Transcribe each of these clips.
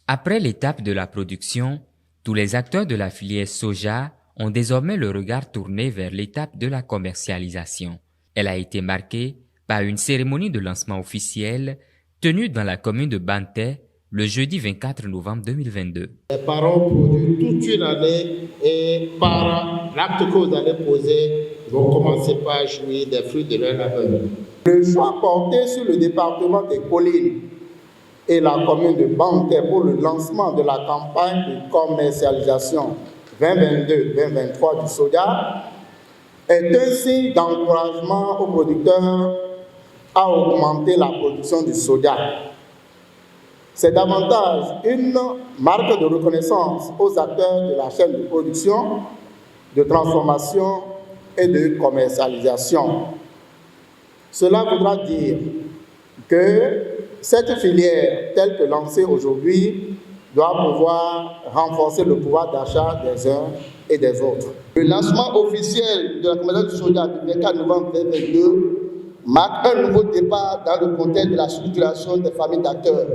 Après l'étape de la production, tous les acteurs de la filière soja ont désormais le regard tourné vers l'étape de la commercialisation. Elle a été marquée par une cérémonie de lancement officielle tenue dans la commune de Banté le jeudi 24 novembre 2022. Les parents produisent toute une année et par l'acte que vous allez poser, vont commencer par jouir des fruits de leur labeur. Le choix porté sur le département des collines et la commune de Banté pour le lancement de la campagne de commercialisation 2022-2023 du soja est un signe d'encouragement aux producteurs à augmenter la production du soja. C'est davantage une marque de reconnaissance aux acteurs de la chaîne de production, de transformation et de commercialisation. Cela voudra dire que cette filière, telle que lancée aujourd'hui, doit pouvoir renforcer le pouvoir d'achat des uns et des autres. Le lancement officiel de la commercialisation du soja du 24 novembre 2022 marque un nouveau départ dans le contexte de la structuration des familles d'acteurs.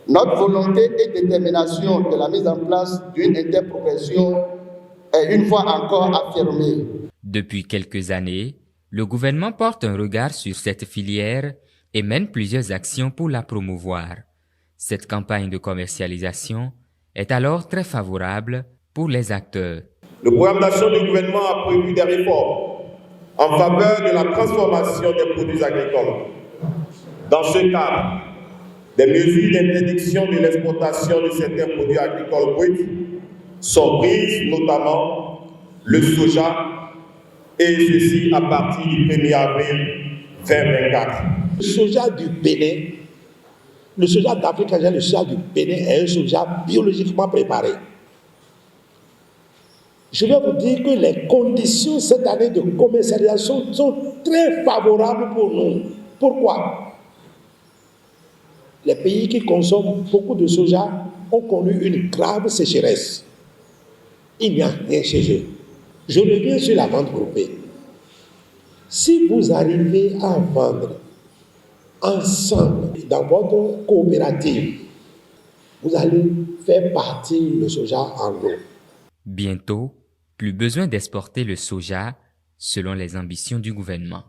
Notre volonté et détermination de la mise en place d'une interprofession est une fois encore affirmée. Depuis quelques années, le gouvernement porte un regard sur cette filière et mène plusieurs actions pour la promouvoir. Cette campagne de commercialisation est alors très favorable pour les acteurs. Le programme d'action du gouvernement a prévu des réformes en faveur de la transformation des produits agricoles. Dans ce cadre, des mesures d'interdiction de l'exportation de certains produits agricoles bruts sont prises, notamment le soja, et ceci à partir du 1er avril 2024. Le soja du Bénin, le soja d'Afrique, le soja du Bénin est un soja biologiquement préparé. Je vais vous dire que les conditions cette année de commercialisation sont très favorables pour nous. Pourquoi? Les pays qui consomment beaucoup de soja ont connu une grave sécheresse. Il n'y a rien chez eux. Je reviens sur la vente groupée. Si vous arrivez à vendre ensemble dans votre coopérative, vous allez faire partir le soja en lot. Bientôt, plus besoin d'exporter le soja selon les ambitions du gouvernement.